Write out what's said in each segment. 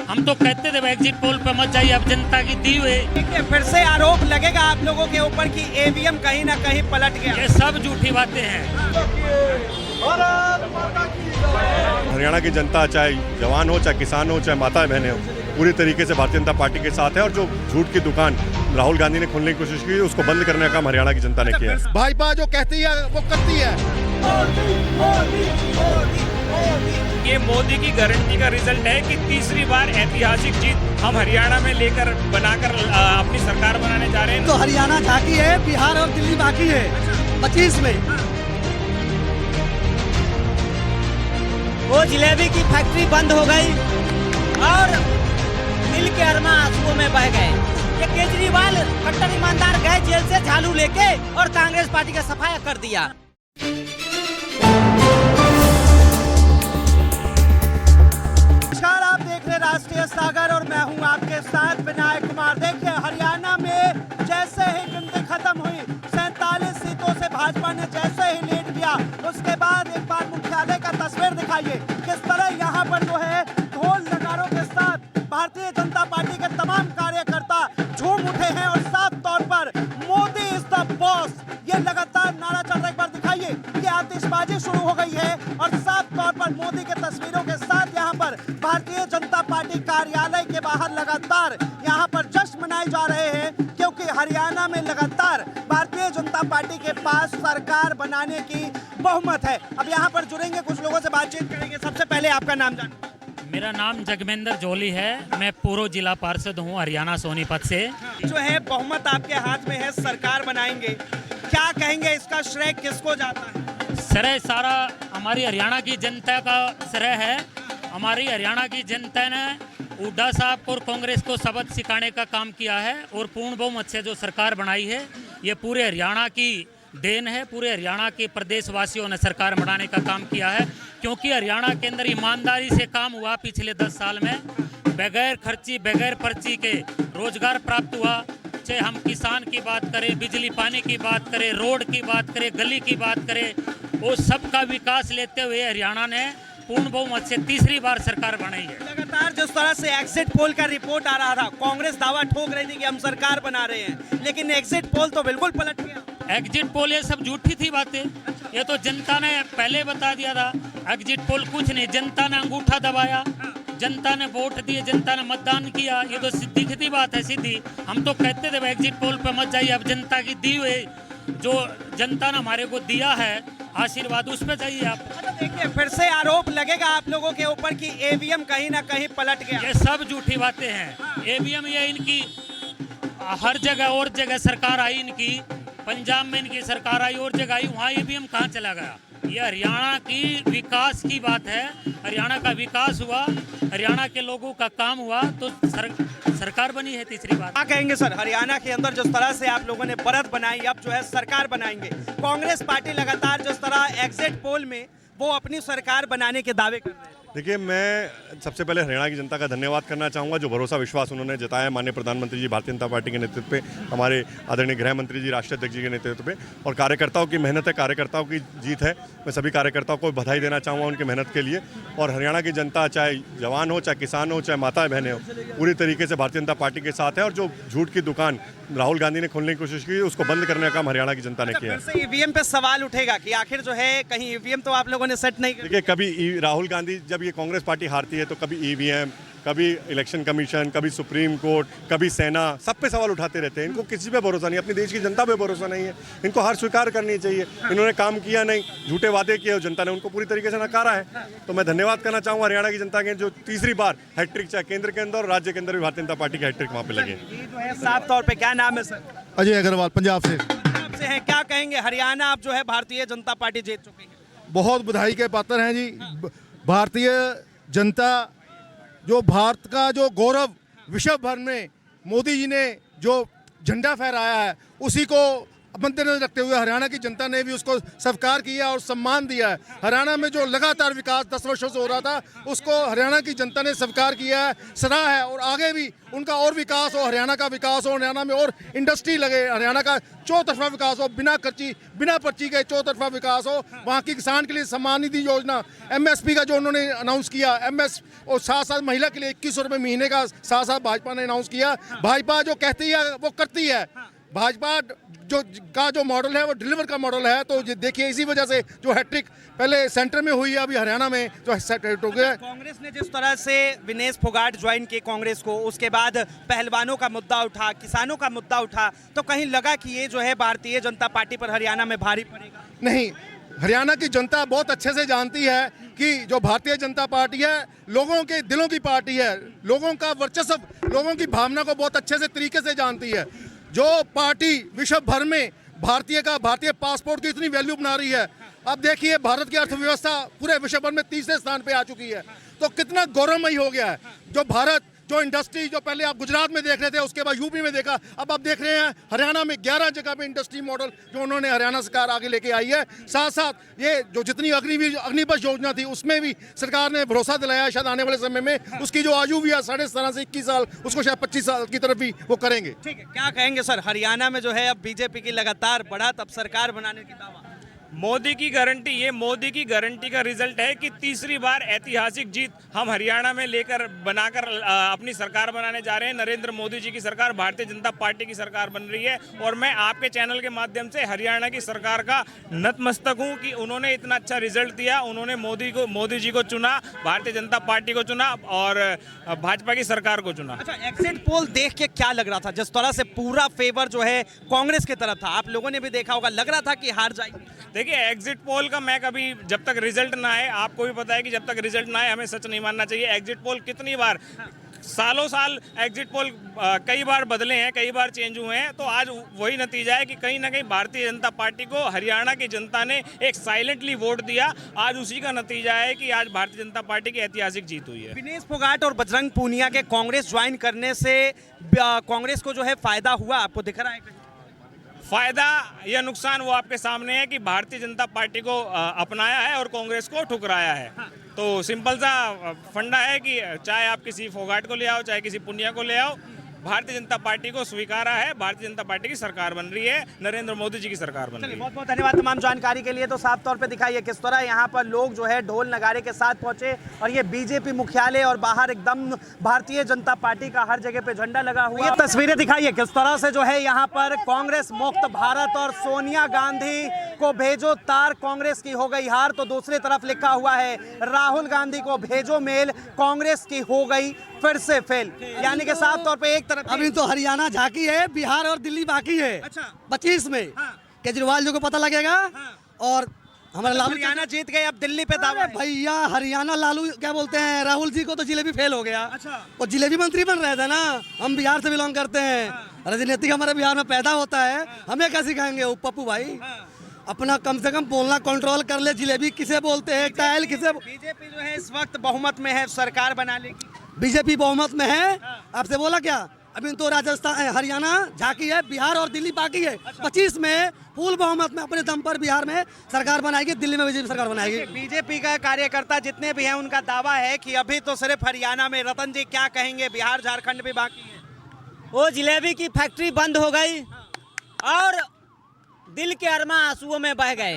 हम तो कहते थे एग्जिट पोल पे मत जाइए, अब जनता की दी हुई। देखिए फिर से आरोप लगेगा आप लोगों के ऊपर कि ईवीएम कहीं ना कहीं पलट गया। ये सब झूठी बातें हैं। हरियाणा की जनता चाहे जवान हो, चाहे किसान हो, चाहे माता बहनें हो, पूरी तरीके से भारतीय जनता पार्टी के साथ है। और जो झूठ की दुकान राहुल गांधी ने खोलने की कोशिश की, उसको बंद करने का काम हरियाणा की जनता ने किया है। भाजपा जो कहती है वो करती है। ये मोदी की गारंटी का रिजल्ट है कि तीसरी बार ऐतिहासिक जीत हम हरियाणा में लेकर बनाकर अपनी सरकार बनाने जा रहे हैं। तो हरियाणा झांकी है, बिहार और दिल्ली बाकी है 25 में। वो जिलेबी की फैक्ट्री बंद हो गई और दिल के अरमा आंसुओं में बह गए। ये केजरीवाल कट्टर ईमानदार गए जेल से झाड़ू लेके और कांग्रेस पार्टी का सफाया कर दिया। नमस्कार, आप देख रहे राष्ट्रीय सागर और मैं हूं आपके साथ विनायक कुमार। देखिए हरियाणा में जैसे ही गिनती खत्म हुई, 47 सीटों से भाजपा ने जैसे ही लीड लिया, उसके बाद एक बार मुख्यालय का तस्वीर दिखाइए किस तरह यहाँ पर जो है ढोल नगारों के साथ भारतीय जनता पार्टी के तमाम कार्यकर्ता झूम उठे हैं और साफ तौर पर मोदी इज द बॉस ये लगातार नारा चल रहा है। एक बार दिखाइए कि आतिशबाजी शुरू हो गई है और साफ तौर पर मोदी के तस्वीरों के साथ यहाँ पर भारतीय जनता पार्टी कार्यालय के बाहर लगातार यहाँ पर जश्न मनाए जा रहे हैं, क्योंकि हरियाणा में लगातार भारतीय जनता पार्टी के पास सरकार बनाने की बहुमत है। अब यहाँ पर जुड़ेंगे, कुछ लोगों से बातचीत करेंगे। सबसे पहले आपका नाम जान। मेरा नाम जगमेंद्र जोली है, मैं पूर्व जिला पार्षद हूँ हरियाणा सोनीपत से। जो है बहुमत आपके हाथ में है, सरकार बनाएंगे, क्या कहेंगे, इसका श्रेय किसको जाता है? श्रेय सारा हमारी हरियाणा की जनता का श्रेय है। हमारी हरियाणा की जनता ने हुड्डा साहब और कांग्रेस को सबक सिखाने का काम किया है और पूर्ण बहुमत से जो सरकार बनाई है, ये पूरे हरियाणा की देन है। पूरे हरियाणा के प्रदेशवासियों ने सरकार बनाने का काम किया है, क्योंकि हरियाणा के अंदर ईमानदारी से काम हुआ। पिछले 10 साल में बगैर खर्ची बगैर पर्ची के रोजगार प्राप्त हुआ। चाहे हम किसान की बात करें, बिजली पानी की बात करें, रोड की बात करें, गली की बात करें, वो सबका विकास लेते हुए हरियाणा ने पूर्ण बहुमत से तीसरी बार सरकार बनाई है। लगातार जिस तरह से एग्जिट पोल का रिपोर्ट आ रहा था, कांग्रेस दावा ठोक रही थी कि हम सरकार बना रहे हैं, लेकिन एग्जिट पोल तो बिल्कुल पलट गया। एग्जिट पोल ये सब झूठी थी बातें। ये तो जनता ने पहले बता दिया था। एग्जिट पोल कुछ नहीं, जनता ने अंगूठा दबाया, जनता ने वोट दिए, जनता ने मतदान किया। ये तो दिखती बात है सीधी। हम तो कहते थे एग्जिट पोल पे मत जाइए, अब जनता की दी हुई जो जनता ने हमारे को दिया है आशीर्वाद, उस पे जाइए आप। देखिए फिर से आरोप लगेगा आप लोगों के ऊपर कि ईवीएम कहीं ना कहीं पलट गया। ये सब झूठी बातें हैं। ईवीएम ये इनकी हर जगह और जगह सरकार आई, इनकी पंजाब में इनकी सरकार आई और जगह आई, वहाँ ईवीएम कहाँ चला गया? ये हरियाणा की विकास की बात है। हरियाणा का विकास हुआ, हरियाणा के लोगों का काम हुआ, तो सरकार बनी है तीसरी बार। क्या कहेंगे सर, हरियाणा के अंदर जिस तरह से आप लोगों ने बढ़त बनाई, अब जो है सरकार बनाएंगे, कांग्रेस पार्टी लगातार जिस तरह एग्जिट पोल में वो अपनी सरकार बनाने के दावे कर रहे हैं। देखिए, मैं सबसे पहले हरियाणा की जनता का धन्यवाद करना चाहूँगा, जो भरोसा विश्वास उन्होंने जताया माननीय प्रधानमंत्री जी, भारतीय जनता पार्टी के नेतृत्व पे, हमारे आदरणीय गृह मंत्री जी, राष्ट्रीय अध्यक्ष जी के नेतृत्व पे, और कार्यकर्ताओं की मेहनत है, कार्यकर्ताओं की जीत है। मैं सभी कार्यकर्ताओं को बधाई देना चाहूँगा उनकी मेहनत के लिए। और हरियाणा की जनता चाहे जवान हो, चाहे किसान हो, चाहे माता बहनें हो, पूरी तरीके से भारतीय जनता पार्टी के साथ है। और जो झूठ की दुकान राहुल गांधी ने खोलने की कोशिश की, उसको बंद करने का काम हरियाणा की जनता ने किया है। ईवीएम पे सवाल उठेगा कि आखिर जो है कहीं ईवीएम तो आप लोगों ने सेट नहीं किया। देखिए, कभी राहुल गांधी, जब ये कांग्रेस पार्टी हारती है तो कभी ईवीएम, कभी इलेक्शन कमीशन, कभी सुप्रीम कोर्ट, कभी सेना, सब पे सवाल उठाते रहते हैं। इनको किसी पे भरोसा नहीं, अपनी देश की जनता पे भरोसा नहीं है। इनको हार स्वीकार करनी चाहिए। इन्होंने काम किया नहीं, झूठे वादे किए और जनता ने उनको पूरी तरीके से नकारा है। तो मैं धन्यवाद करना चाहूँगा हरियाणा की जनता के, जो तीसरी बार हैट्रिक, चाहे केंद्र के अंदर और राज्य के अंदर भी भारतीय जनता पार्टी की हैट्रिक वहाँ पे लगे। जो है साफ तौर पे क्या नाम है सर? अजय अग्रवाल, पंजाब से। पंजाब से है। क्या कहेंगे, हरियाणा अब जो है भारतीय जनता पार्टी जीत चुकी है? बहुत बधाई के पात्र हैं जी। भारतीय जनता, जो भारत का जो गौरव विश्व भर में मोदी जी ने जो झंडा फहराया है, उसी को मद्देनजर रखते हुए हरियाणा की जनता ने भी उसको स्वीकार किया और सम्मान दिया है। हरियाणा में जो लगातार विकास 10 वर्षों से हो रहा था उसको हरियाणा की जनता ने स्वीकार किया है, सराहा है और आगे भी उनका और विकास हो, हरियाणा का विकास हो, हरियाणा में और इंडस्ट्री लगे, हरियाणा का चौतरफा विकास हो, बिना पर्ची के चौतरफा विकास हो। वहाँ की किसान के लिए सम्मान निधि योजना, MSP का जो उन्होंने अनाउंस किया, MS और साथ साथ महिला के लिए 2100 रुपये महीने का साथ साथ भाजपा ने अनाउंस किया। भाजपा जो कहती है वो करती है। भाजपा जो मॉडल है वो डिलीवर का मॉडल है। तो देखिए इसी वजह से जो हैट्रिक पहले सेंटर में हुई है, अभी हरियाणा में जो सेट हो गया। कांग्रेस ने जिस तरह से विनेश फोगाट ज्वाइन किए कांग्रेस को, उसके बाद पहलवानों का मुद्दा उठा, किसानों का मुद्दा उठा, तो कहीं लगा कि ये जो है भारतीय जनता पार्टी पर हरियाणा में भारी पड़ेगा? नहीं, हरियाणा की जनता बहुत अच्छे से जानती है कि जो भारतीय जनता पार्टी है लोगों के दिलों की पार्टी है, लोगों का वर्चस्व, लोगों की भावना को बहुत अच्छे से तरीके से जानती है। जो पार्टी विश्व भर में भारतीय पासपोर्ट की इतनी वैल्यू बना रही है, अब देखिए भारत की अर्थव्यवस्था पूरे विश्व भर में तीसरे स्थान पे आ चुकी है, तो कितना गौरवमयी हो गया है। जो भारत, जो इंडस्ट्री, जो पहले आप गुजरात में देख रहे थे, उसके बाद यूपी में देखा, अब आप देख रहे हैं हरियाणा में 11 जगह पे इंडस्ट्री मॉडल जो उन्होंने हरियाणा सरकार आगे लेके आई है। साथ साथ ये जो जितनी अग्निपथ योजना थी उसमें भी सरकार ने भरोसा दिलाया, शायद आने वाले समय में उसकी जो आयु भी है 17.5 से 21 साल, उसको शायद 25 साल की तरफ भी वो करेंगे। ठीक है, क्या कहेंगे सर, हरियाणा में जो है अब बीजेपी की लगातार बढ़त, अब सरकार बनाने की दावा? मोदी की गारंटी, ये मोदी की गारंटी का रिजल्ट है कि तीसरी बार ऐतिहासिक जीत हम हरियाणा में लेकर बनाकर अपनी सरकार बनाने जा रहे हैं। नरेंद्र मोदी जी की सरकार, भारतीय जनता पार्टी की सरकार बन रही है। और मैं आपके चैनल के माध्यम से हरियाणा की सरकार का नतमस्तक हूं कि उन्होंने इतना अच्छा रिजल्ट दिया। उन्होंने मोदी जी को चुना, भारतीय जनता पार्टी को चुना और भाजपा की सरकार को चुना। अच्छा, एग्जिट पोल देख के क्या लग रहा था? जिस तरह से पूरा फेवर जो है कांग्रेस की तरफ था, आप लोगों ने भी देखा होगा, लग रहा था कि हार जाएगी। देखिए, एग्जिट पोल का मैं कभी, जब तक रिजल्ट ना आए, आपको भी पता है कि जब तक रिजल्ट ना आए हमें सच नहीं मानना चाहिए। एग्जिट पोल कितनी बार, सालों साल एग्जिट पोल कई बार बदले हैं, कई बार चेंज हुए हैं, तो आज वही नतीजा है कि कहीं ना कहीं भारतीय जनता पार्टी को हरियाणा की जनता ने एक साइलेंटली वोट दिया। आज उसी का नतीजा है कि आज भारतीय जनता पार्टी की ऐतिहासिक जीत हुई है। विनेश फोगाट और बजरंग पूनिया के कांग्रेस ज्वाइन करने से कांग्रेस को जो है फायदा हुआ, आपको दिख रहा है? फायदा या नुकसान वो आपके सामने है कि भारतीय जनता पार्टी को अपनाया है और कांग्रेस को ठुकराया है। तो सिंपल सा फंडा है कि चाहे आप किसी फोगाट को ले आओ, चाहे किसी पुनिया को ले आओ, भारतीय जनता पार्टी को स्वीकारा है। भारतीय जनता पार्टी की सरकार बन रही है, नरेंद्र मोदी जी की सरकार बन रही है। बहुत बहुत धन्यवाद तमाम जानकारी के लिए। तो साफ तौर पे दिखाइए किस तरह यहाँ पर लोग जो है ढोल नगारे के साथ पहुंचे और ये बीजेपी मुख्यालय और बाहर एकदम भारतीय जनता पार्टी का हर जगह पे झंडा लगा हुआ। ये तस्वीरें दिखाइए किस तरह से जो है यहाँ पर कांग्रेस मुक्त भारत और सोनिया गांधी को भेजो तार, कांग्रेस की हो गई हार। तो दूसरी तरफ लिखा हुआ है राहुल गांधी को भेजो मेल, कांग्रेस की हो गई फिर से फेल। यानी कि साफ तौर पे एक तरफ अभी तो हरियाणा झांकी है, बिहार और दिल्ली बाकी है। अच्छा, 25 में हाँ। केजरीवाल जी को पता लगेगा। हाँ। और हमारे लालू हरियाणा जीत गए, अब दिल्ली पे दावा है। भैया हरियाणा लालू क्या बोलते हैं, राहुल जी को तो जिलेबी फेल हो गया। अच्छा। वो जिलेबी मंत्री बन रहे थे ना, हम बिहार से बिलोंग करते हैं। राजनीतिक हमारे बिहार में पैदा होता है, हमें क्या सिखाएंगे पप्पू भाई? अपना कम से कम बोलना कंट्रोल कर ले। जिलेबी किसे बोलते हैं, टाइल किसे? बीजेपी जो है इस वक्त बहुमत में है, सरकार बना लेगी। बीजेपी बहुमत में है, आपसे बोला क्या? अभी तो राजस्थान, हरियाणा झांकी है, बिहार और दिल्ली बाकी है। 25 में फुल बहुमत में अपने दम पर बिहार में सरकार बनाएगी, दिल्ली में बीजेपी सरकार बनाएगी। बीजेपी का कार्यकर्ता जितने भी हैं उनका दावा है कि अभी तो सिर्फ हरियाणा में, रतन जी क्या कहेंगे, बिहार झारखंड भी बाकी है। वो जिलेबी की फैक्ट्री बंद हो गई और दिल के अरमा आंसुओं में बह गए।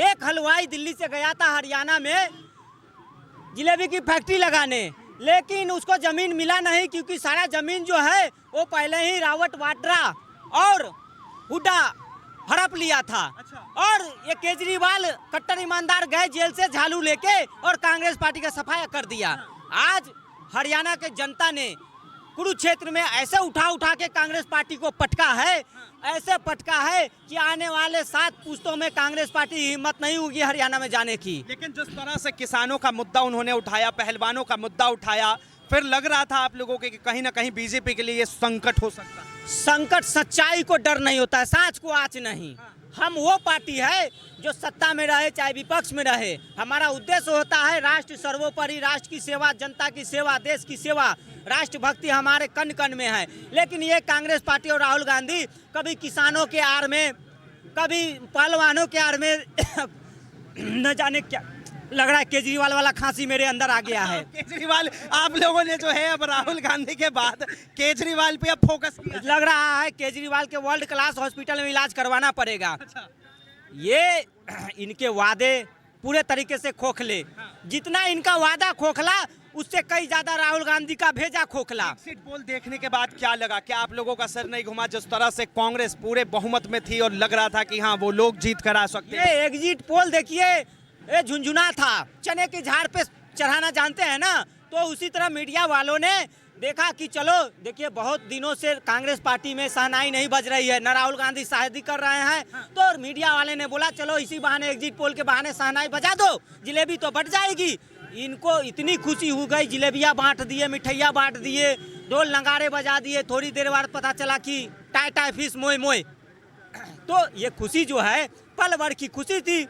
एक हलवाई दिल्ली से गया था हरियाणा में जिलेबी की फैक्ट्री लगाने, लेकिन उसको जमीन मिला नहीं, क्योंकि सारा जमीन जो है वो पहले ही रावत वाड्रा और हुड्डा हड़प लिया था। और ये केजरीवाल कट्टर ईमानदार गए जेल से झाड़ू लेके और कांग्रेस पार्टी का सफाया कर दिया। आज हरियाणा के जनता ने कुरुक्षेत्र में ऐसे उठा के कांग्रेस पार्टी को पटका है, ऐसे पटका है कि आने वाले 7 पुश्तों में कांग्रेस पार्टी हिम्मत नहीं होगी हरियाणा में जाने की। लेकिन जिस तरह से किसानों का मुद्दा उन्होंने उठाया, पहलवानों का मुद्दा उठाया, फिर लग रहा था आप लोगों के कि कहीं ना कहीं बीजेपी के लिए ये संकट हो सकता है। संकट सच्चाई को डर नहीं होता है, सांच को आँच नहीं। हम वो पार्टी है जो सत्ता में रहे चाहे विपक्ष में रहे, हमारा उद्देश्य होता है राष्ट्र सर्वोपरि, राष्ट्र की सेवा, जनता की सेवा, देश की सेवा, राष्ट्रभक्ति हमारे कण कण में है। लेकिन ये कांग्रेस पार्टी और राहुल गांधी कभी किसानों के आड़ में कभी पहलवानों के आड़ में न जाने क्या लग रहा है, केजरीवाल वाला खांसी मेरे अंदर आ गया है। केजरीवाल, आप लोगों ने जो है अब राहुल गांधी के बाद केजरीवाल पे अब फोकस किया। लग रहा है केजरीवाल के वर्ल्ड क्लास हॉस्पिटल में इलाज करवाना पड़ेगा। ये इनके वादे पूरे तरीके से खोखले, जितना इनका वादा खोखला उससे कई ज्यादा राहुल गांधी का भेजा खोखला। एग्जिट पोल देखने के बाद क्या लगा? क्या आप लोगों का सर नहीं घुमा जिस तरह से कांग्रेस पूरे बहुमत में थी और लग रहा था कि हाँ वो लोग जीत कर आ सकते हैं? ये एग्जिट पोल देखिए, ये झुंझुना था, चने के झाड़ पे चढ़ाना जानते हैं ना, तो उसी तरह मीडिया वालों ने देखा कि चलो देखिए बहुत दिनों से कांग्रेस पार्टी में शहनाई नहीं बज रही है, न राहुल गांधी शादी कर रहे हैं, तो मीडिया वाले ने बोला चलो इसी बहाने एग्जिट पोल के बहाने शहनाई बजा दो, जिलेबी तो बढ़ जाएगी। इनको इतनी खुशी हो गई, जिलेबियाँ बांट दिए, मिठाइयाँ बांट दिए, ढोल नगाड़े बजा दिए। थोड़ी देर बाद पता चला कि टाई टाई फिश मोए मोए। तो ये खुशी जो है पल भर की खुशी थी,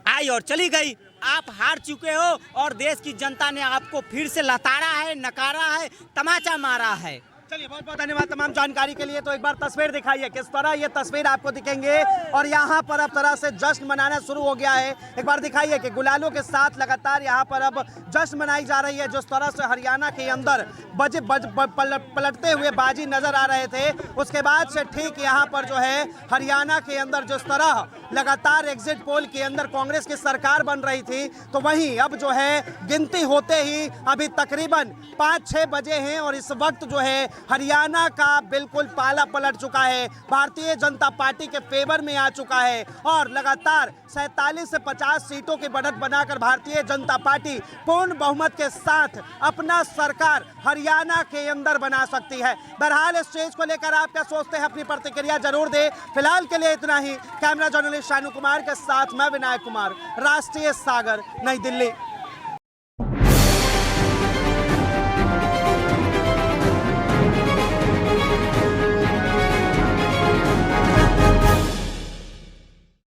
आई और चली गई। आप हार चुके हो और देश की जनता ने आपको फिर से लताड़ा है, नकारा है, तमाचा मारा है। चलिए, बहुत बहुत धन्यवाद तमाम जानकारी के लिए। तो एक बार तस्वीर दिखाइए, किस तरह ये तस्वीर आपको दिखेंगे और यहाँ पर अब तरह से जश्न मनाना शुरू हो गया है। एक बार दिखाइए कि गुलालों के साथ लगातार यहाँ पर अब जश्न मनाई जा रही है। जिस तरह से हरियाणा के अंदर पलटते हुए बाजी नजर आ रहे थे, उसके बाद से ठीक यहाँ पर जो है हरियाणा के अंदर जिस तरह लगातार एग्जिट पोल के अंदर कांग्रेस की सरकार बन रही थी, तो वहीं अब जो है गिनती होते ही अभी तकरीबन 5-6 बजे हैं और इस वक्त जो है हरियाणा का बिल्कुल पाला पलट चुका है, भारतीय जनता पार्टी के फेवर में आ चुका है और लगातार 47 से 50 सीटों की बढ़त बनाकर भारतीय जनता पार्टी पूर्ण बहुमत के साथ अपना सरकार हरियाणा के अंदर बना सकती है। बहरहाल इस चीज को लेकर आप क्या सोचते हैं, अपनी प्रतिक्रिया जरूर दें। फिलहाल के लिए इतना ही। कैमरा जर्नलिस्ट शानू कुमार के साथ मैं विनायक कुमार, राष्ट्रीय सागर, नई दिल्ली।